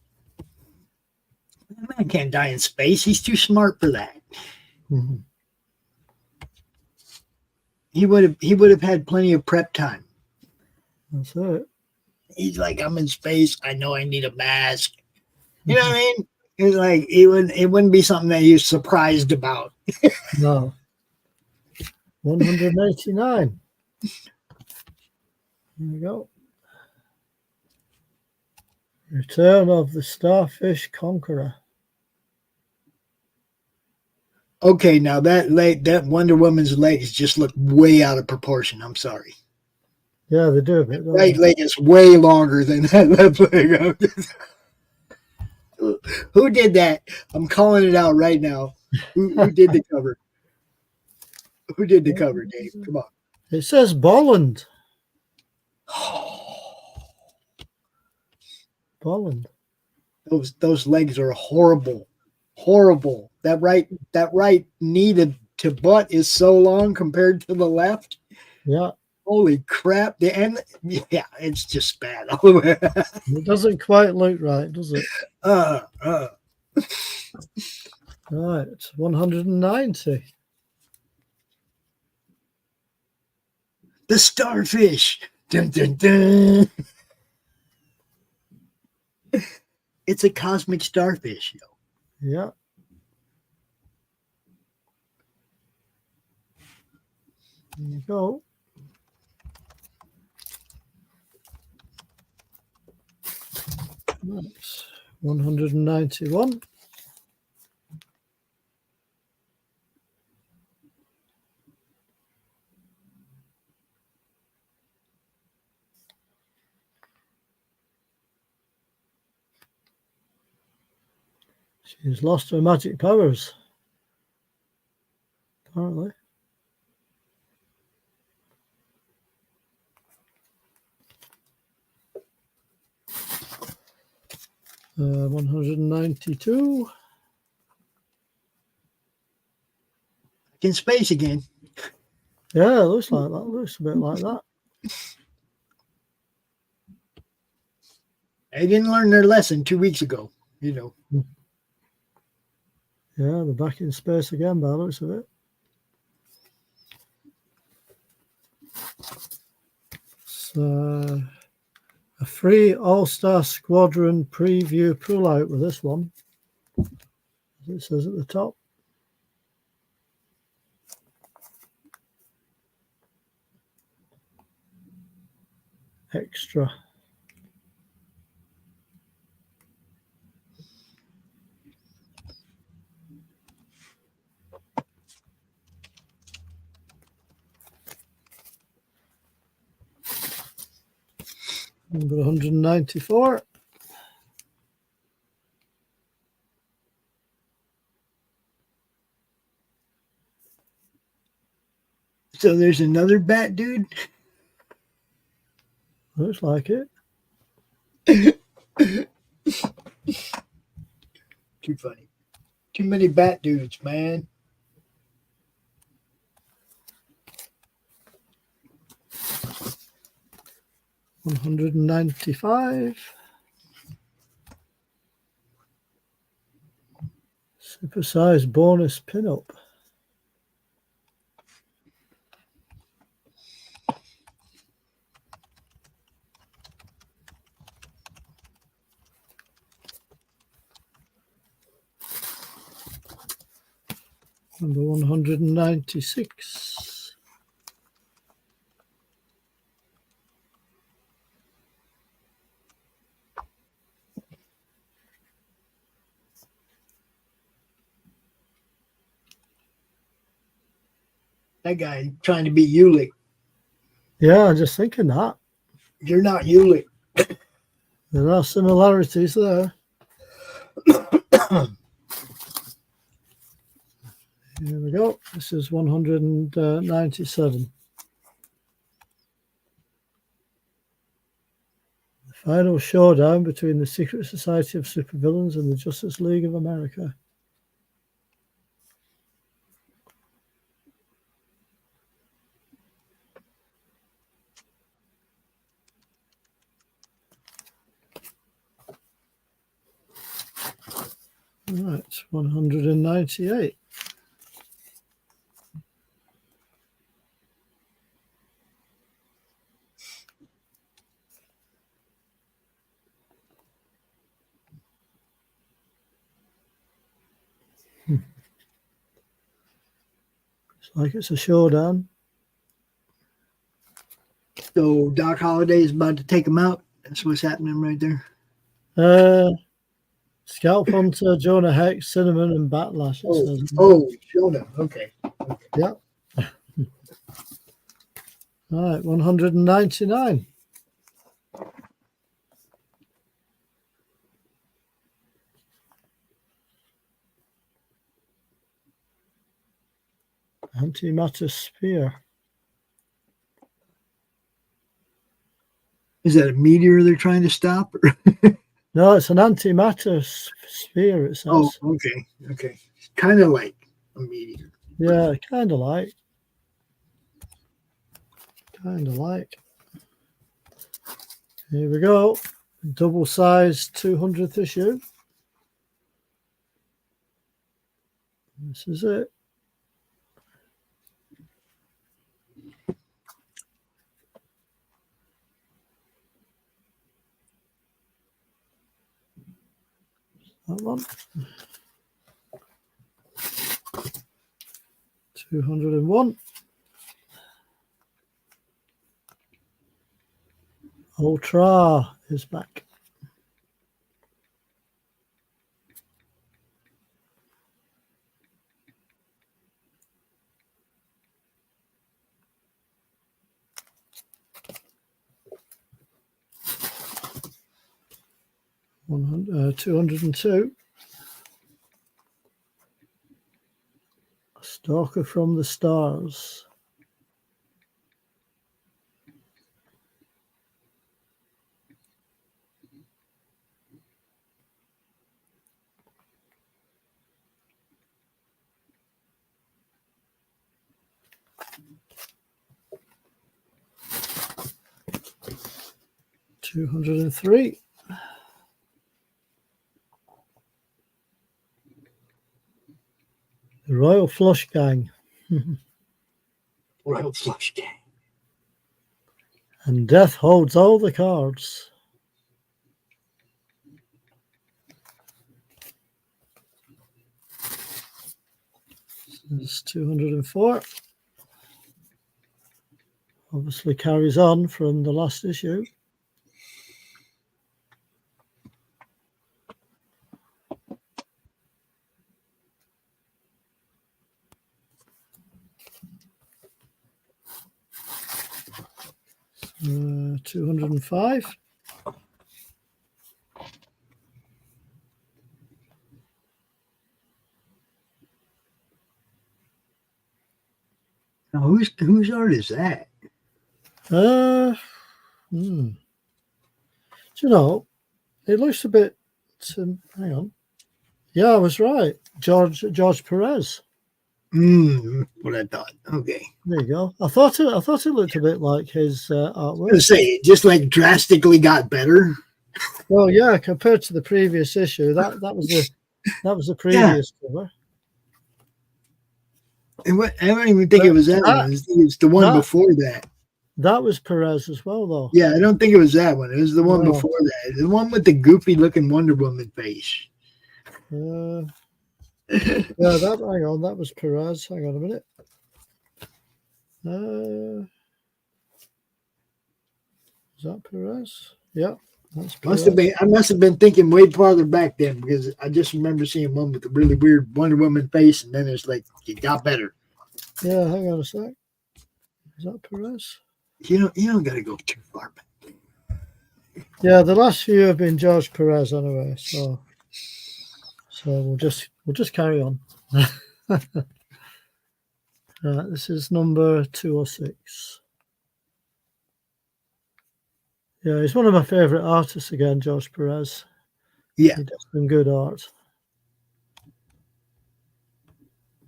That man can't die in space. He's too smart for that. Mm-hmm. He would have had plenty of prep time. That's it. He's like, I'm in space. I know I need a mask. You know what I mean? It's like it wouldn't be something that he was surprised about. No. 189. There we go. Return of the Starfish Conqueror. Okay, now that Wonder Woman's legs just look way out of proportion. I'm sorry. Yeah, they do a bit. Don't Right they? leg is way longer than that left leg. Who did that? I'm calling it out right now. Who did the cover? Who did the cover, Dave? Come on. It says Bolland. Bolland. Those legs are horrible. Horrible. That right knee to butt is so long compared to the left. Yeah. Holy crap. Yeah, it's just bad all the way. It doesn't quite look right, does it? Right. 190. The starfish. Dun, dun, dun. It's a cosmic starfish, yo. Yeah. There you go. Right. 191. She's lost her magic powers, apparently. Uh, 192. In space again. Yeah, it looks like that. Looks a bit like that. They didn't learn their lesson 2 weeks ago, you know. Yeah, they're back in space again by the looks of it. So, a free All-Star Squadron preview pullout with this one, as it says at the top. Extra. Number 194. So there's another bat dude. Looks like it. Too funny. Too many bat dudes, man. 195. Supersized bonus pinup. Number 196. That guy trying to be Ulick. Yeah, I'm just thinking that. You're not Ulick. There are similarities there. Here we go. This is 197. The final showdown between the Secret Society of Supervillains and the Justice League of America. All right, 198. Looks like it's a showdown. So Doc Holliday is about to take him out. That's what's happening right there. Scalp Hunter, Jonah Hex, Cinnamon, and Batlash. Jonah. Okay. Yeah. All right, 199. Antimatter Sphere. Is that a meteor they're trying to stop? No, it's an antimatter sphere, it says. Oh, okay. Okay. Kind of like a meteor. Yeah, kind of like. Here we go. Double-sized 200th issue. This is it. That one. 201. Ultra is back. $202. A Stalker from the Stars. $203. The Royal Flush Gang. Royal Flush Gang. And Death holds all the cards. This is 204. Obviously carries on from the last issue. $205. Now, whose art is that? Do you know, it looks a bit. Hang on. Yeah, I was right. George Perez. What I thought. Okay. There you go. I thought it looked a bit like his I was artwork. gonna say, it just like drastically got better. Well, yeah, compared to the previous issue, that was the previous cover. And I don't even think it was that one. It's the one before that. That was Perez as well, though. Yeah, I don't think it was that one. It was the one before that. The one with the goofy looking Wonder Woman face. Yeah, hang on, that was Perez. Hang on a minute. Is that Perez? Yeah, that's Perez. I must have been thinking way farther back then, because I just remember seeing one with a really weird Wonder Woman face, and then it's like it got better. Yeah, hang on a sec. Is that Perez? You don't got to go too far back. Yeah, the last few have been George Perez anyway, so we'll just carry on. This is number 206. Yeah, he's one of my favorite artists again, George Perez. Yeah, he does some good art.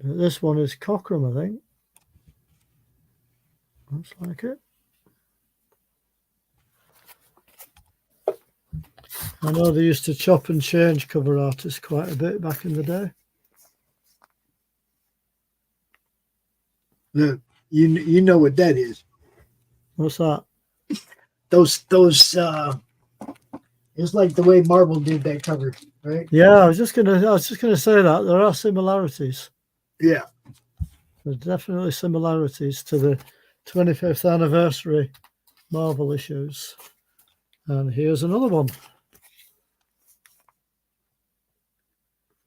But this one is Cockram, I think. Looks like it. I know they used to chop and change cover artists quite a bit back in the day. Look, you know what that is. What's that? Those it's like the way Marvel did that cover, right? Yeah, I was just gonna say that there are similarities. Yeah, there's definitely similarities to the 25th anniversary Marvel issues. And here's another one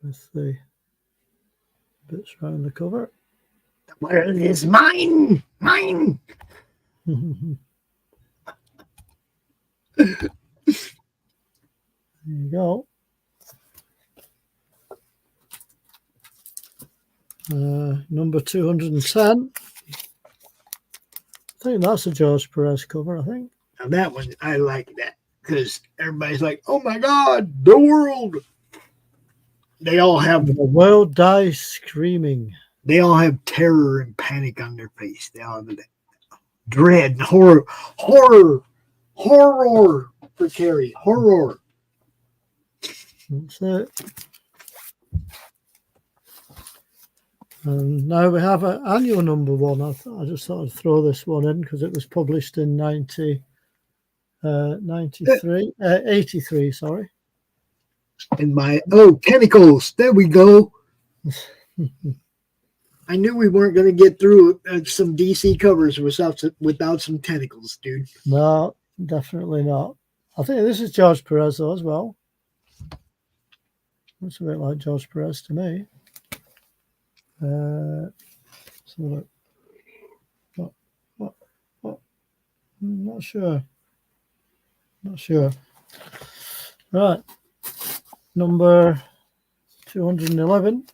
with the bits around the cover. The world is mine. There you go. Number 210. I think that's a George Perez cover, I think. Now that one, I like that, because everybody's like, oh my God, the world. They all have The world dies screaming. They all have terror and panic on their face. They all have that dread and horror for Carrie. Horror. That's it. And now we have an annual number one. I just thought I'd throw this one in because it was published in 83, sorry. And tentacles. There we go. I knew we weren't going to get through some DC covers without some tentacles, dude. No, definitely not. I think this is George Perez though as well. Looks a bit like George Perez to me. So what? Not sure. Right. Number 211.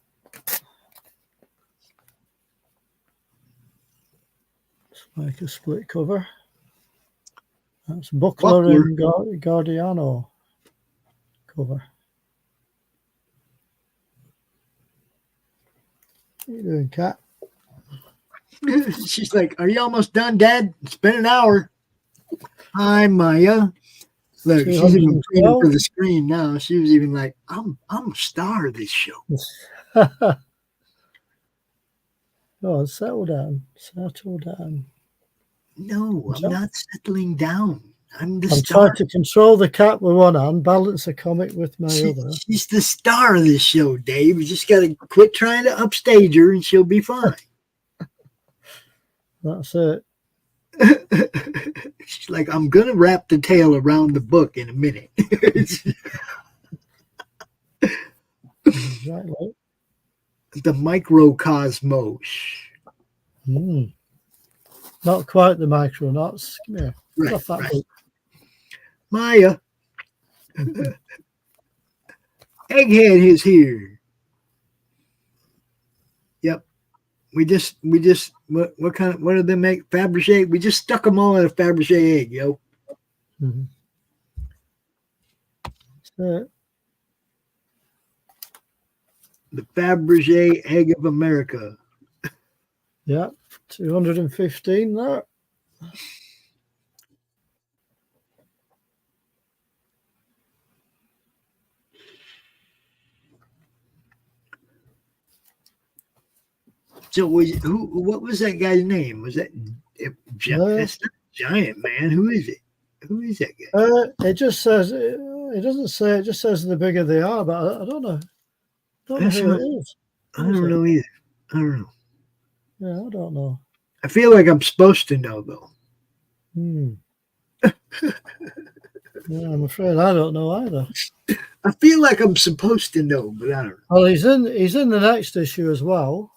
It's like a split cover. That's Buckler and Guardiano cover. What are you doing, Kat? She's like, are you almost done, Dad? It's been an hour. Hi, Maya. Look, she's even pointing for the screen now. She was even like, I'm a star of this show. Oh, settle down. No, I'm not settling down. I'm trying to control the cat with one hand, balance a comic with my other. She's the star of this show, Dave. You just got to quit trying to upstage her and she'll be fine. That's it. She's like, I'm going to wrap the tail around the book in a minute. Exactly. The microcosmos. Not quite the micronauts. Come here. Right. Maya. Egghead is here. Yep. We just what do they make? Fabergé? We just stuck them all in a Fabergé egg, yo. Mm-hmm. So, the Fabergé egg of America. Yeah, 215 there. So what was that guy's name? Was that that's not Giant Man? Who is it? Who is that guy? It just says it doesn't say. It just says the bigger they are, but I don't know. Don't know who it is. I don't know either. I don't know. Yeah, I don't know. I feel like I'm supposed to know though. Yeah, I'm afraid I don't know either. I feel like I'm supposed to know, but I don't know. Well, he's in the next issue as well.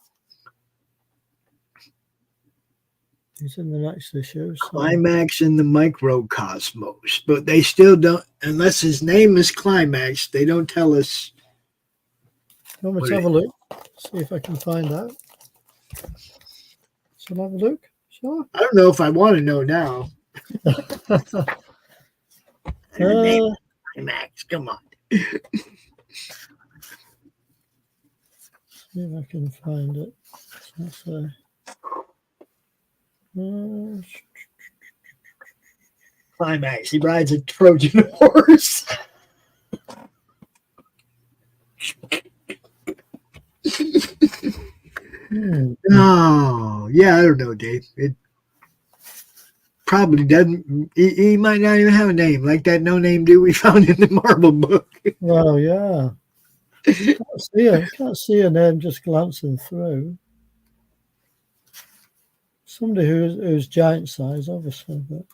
He's in the next issue. So. Climax in the Microcosmos, but they still don't, unless his name is Climax, they don't tell us. You want me to have a look? See if I can find out. Shall I have a look? Sure. I don't know if I want to know now. Climax, come on. See if I can find it. So Climax, he rides a Trojan horse. Oh, yeah, I don't know, Dave. It probably doesn't. He might not even have a name, like that no-name dude we found in the Marvel book. Well, yeah. Can't see a name just glancing through. Somebody who's giant size, obviously, but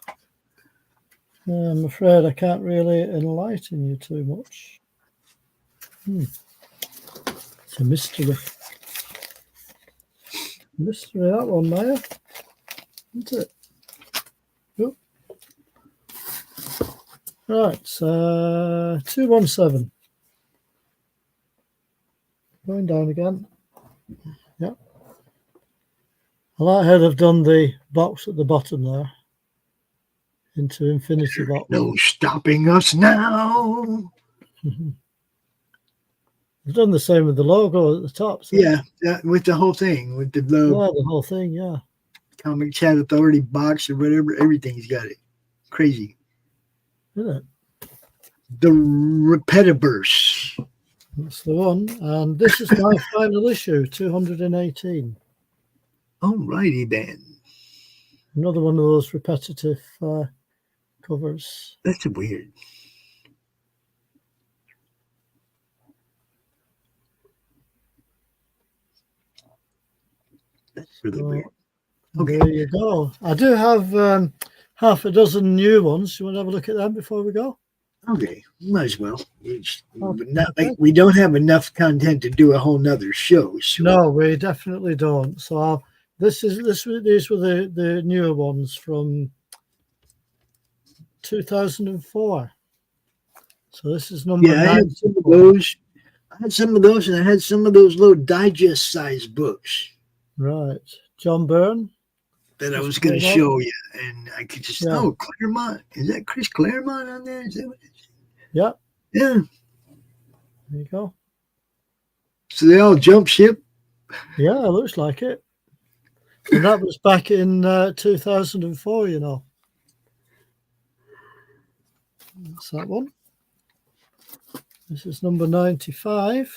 I'm afraid I can't really enlighten you too much. It's a mystery. Mystery, that one, Maya. Isn't it? Yep. Right, 217. Going down again. Yep. I like how they've done the box at the bottom there into infinity box. No stopping us now. They've done the same with the logo at the top. So. Yeah, with the whole thing, with the logo. Yeah, the whole thing, yeah. Comic Chat Authority box or whatever, everything's got it. Crazy. Isn't it? The Repetiverse. That's the one. And this is my final issue, 218. Alrighty then. Another one of those repetitive covers. That's weird. That's really weird. Okay. There you go. I do have half a dozen new ones. You want to have a look at them before we go? Okay, might as well. Not like we don't have enough content to do a whole nother show. So. No, we definitely don't. So these were the newer ones from 2004. So this is number 9. I had some of those. And I had some of those little digest sized books. Right. John Byrne. That I was going to show you, and I could just Claremont. Is that Chris Claremont on there? Is that what it is? Yeah. Yeah. There you go. So they all jump ship. Yeah, looks like it. And that was back in 2004. You know. That's that one. This is number 95.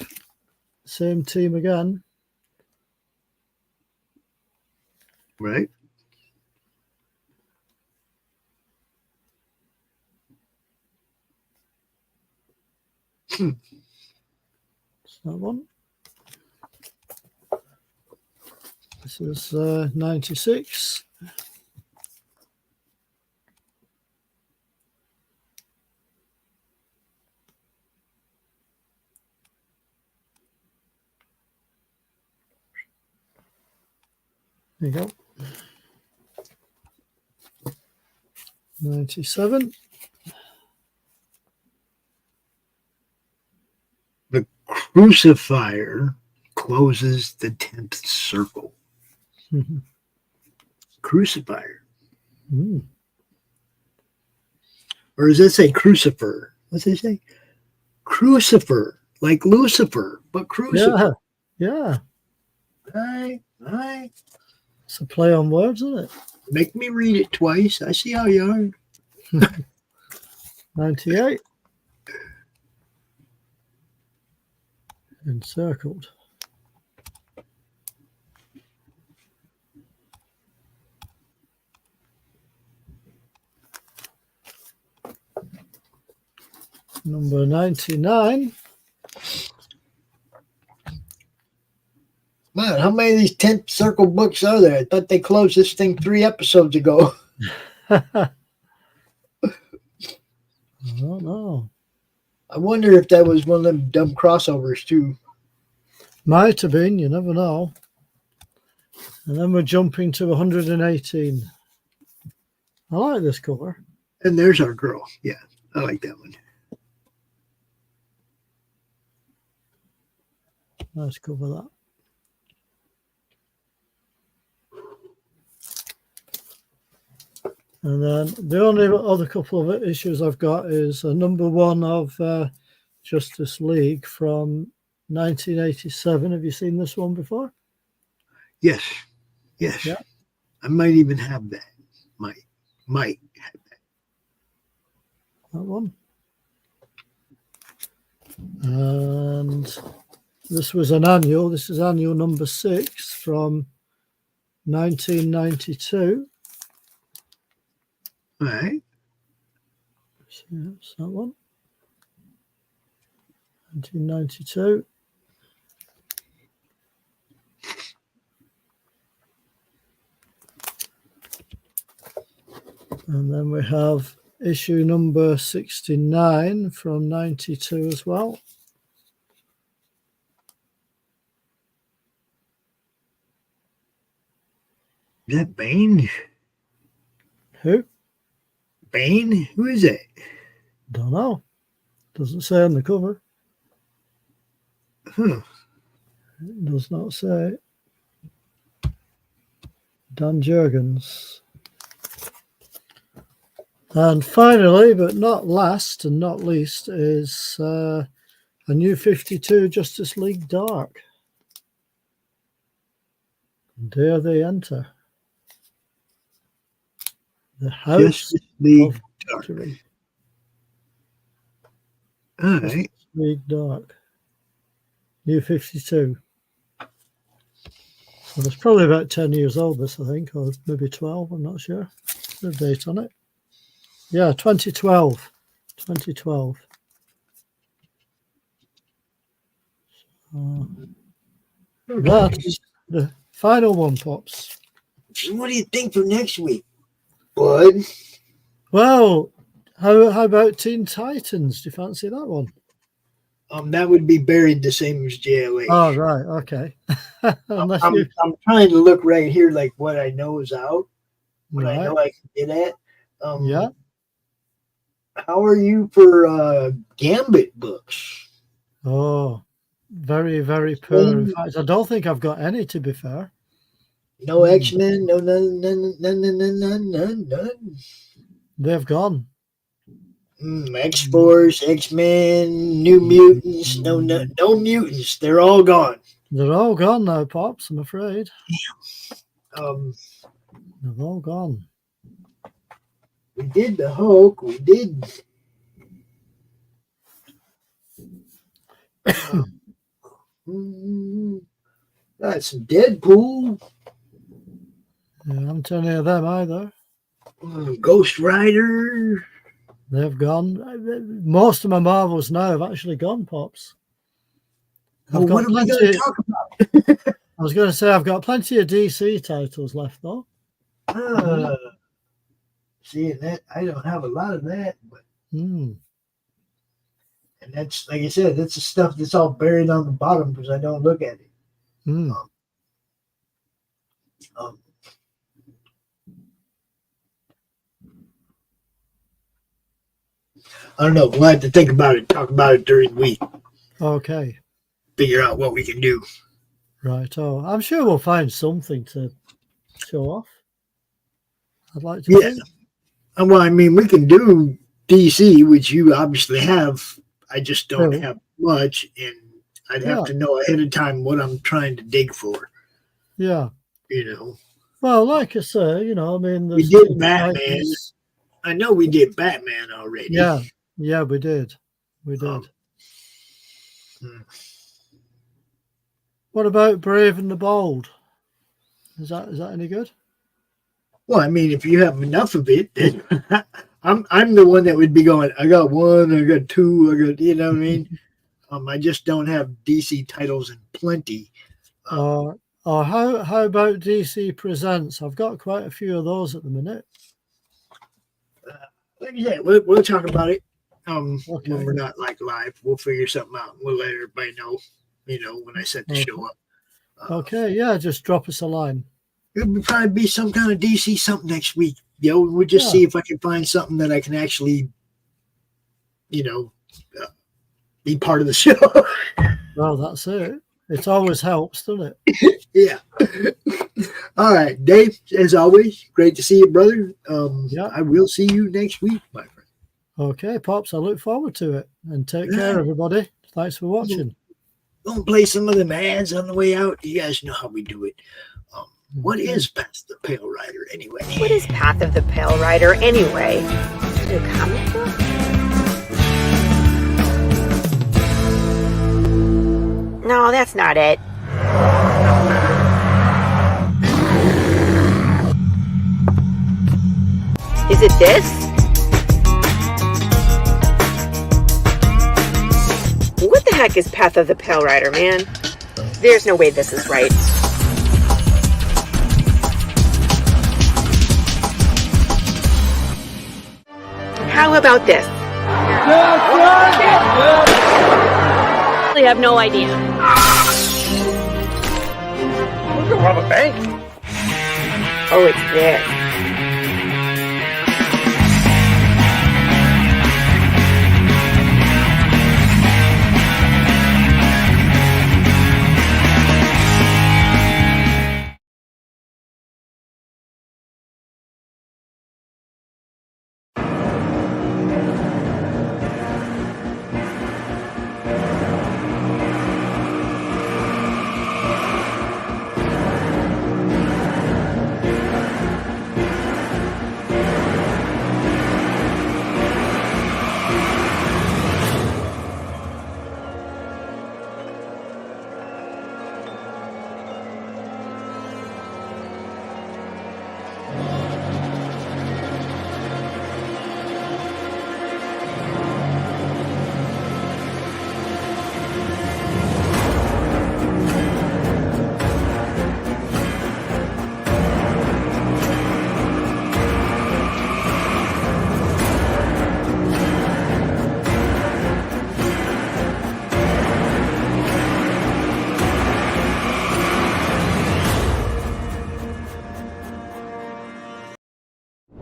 Same team again. Right. That's that one. This is 96. There you go. 97. The Crucifier closes the 10th circle. Crucifier. Or does that say Crucifer? What's it say? Crucifer, like Lucifer, but Crucifer. Yeah. Right. It's a play on words, isn't it? Make me read it twice. I see how you are. 98. Encircled. Number 99. Man, how many of these 10th Circle books are there? I thought they closed this thing 3 episodes ago. I don't know. I wonder if that was one of them dumb crossovers, too. Might have been, you never know. And then we're jumping to 118. I like this cover. And there's our girl. Yeah, I like that one. Nice cover, that. And then the only other couple of issues I've got is number 1 of Justice League from 1987. Have you seen this one before? Yes. Yes. Yeah. I might even have that. Might have that. That one. And this was an annual. This is annual number 6 from 1992. All right. So that's that one. 1992. And then we have issue number 69 from 92 as well. Is that Bane? Who? Bane? Who is that? Don't know. Doesn't say on the cover. Huh. It does not say. Dan Jurgens. And finally, but not last and not least, is a new 52 Justice League Dark. Dare they enter? The House Justice League of Dark. Victory. All right. Justice League Dark. New 52. Well, it's probably about 10 years old, this, I think, or maybe 12, I'm not sure. The date on it. Yeah, 2012. 2012. That's the final one, Pops. So what do you think for next week, bud? Well, how about Teen Titans? Do you fancy that one? That would be buried the same as JLA. Oh, right. Okay. Unless you... I'm trying to look right here, like what I know is out, what I know I can get at. Yeah. How are you for Gambit books? Oh, very, very poor. In fact, I don't think I've got any, to be fair. No X-Men, no none. They've gone. X-Force, X-Men, New Mutants, no mutants. They're all gone. They're all gone now, Pops, I'm afraid. They've all gone. We did the Hulk. We did. Got some Deadpool. Yeah, I haven't any of them either. Ghost Rider. They've gone. Most of my Marvels now have actually gone, Pops. What are we going to talk about? I was going to say I've got plenty of DC titles left, though. Seeing that, I don't have a lot of that, but and that's, like I said, that's the stuff that's all buried on the bottom because I don't look at it. I don't know. We'll have to think about it, talk about it during the week. Okay. Figure out what we can do. Right. Oh, I'm sure we'll find something to show off. I'd like to think. Well, I mean, we can do DC, which you obviously have. I just don't have much, and I'd have to know ahead of time what I'm trying to dig for. Yeah. You know. Well, like I say, I mean, We there's did Batman. titles. I know we did Batman already. Yeah, we did. We did. What about Brave and the Bold? Is that any good? Well, I mean, if you have enough of it, then I'm the one that would be going, I got one, I got two, I got, you know what I mean? I just don't have DC titles in plenty. Or how about DC Presents? I've got quite a few of those at the minute. Yeah, we'll talk about it. Okay. When we're not like live, we'll figure something out. We'll let everybody know, when I set the show up. Okay, yeah, just drop us a line. It'll probably be some kind of DC something next week. We'll just see if I can find something that I can actually, be part of the show. Well, that's it. It always helps, doesn't it? Yeah. All right, Dave, as always, great to see you, brother. I will see you next week, my friend. Okay, Pops, I look forward to it. And take care, everybody. Thanks for watching. Gonna play some of them ads on the way out. You guys know how we do it. What is Path the Pale Rider anyway? What is Path of the Pale Rider anyway? Is it a comic book? No, that's not it. Is it this? What the heck is Path of the Pale Rider, man? There's no way this is right. How about this? I have no idea. We can rob a bank. Oh, it's this.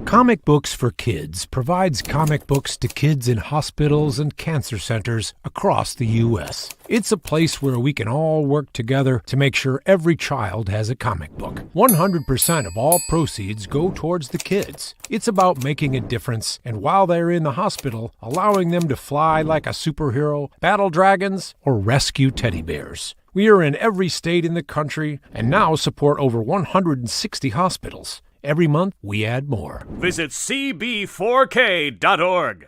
Comic Books for Kids provides comic books to kids in hospitals and cancer centers across the U.S. It's a place where we can all work together to make sure every child has a comic book. 100% of all proceeds go towards the kids. It's about making a difference, and while they're in the hospital, allowing them to fly like a superhero, battle dragons, or rescue teddy bears. We are in every state in the country and now support over 160 hospitals. Every month, we add more. Visit cb4k.org.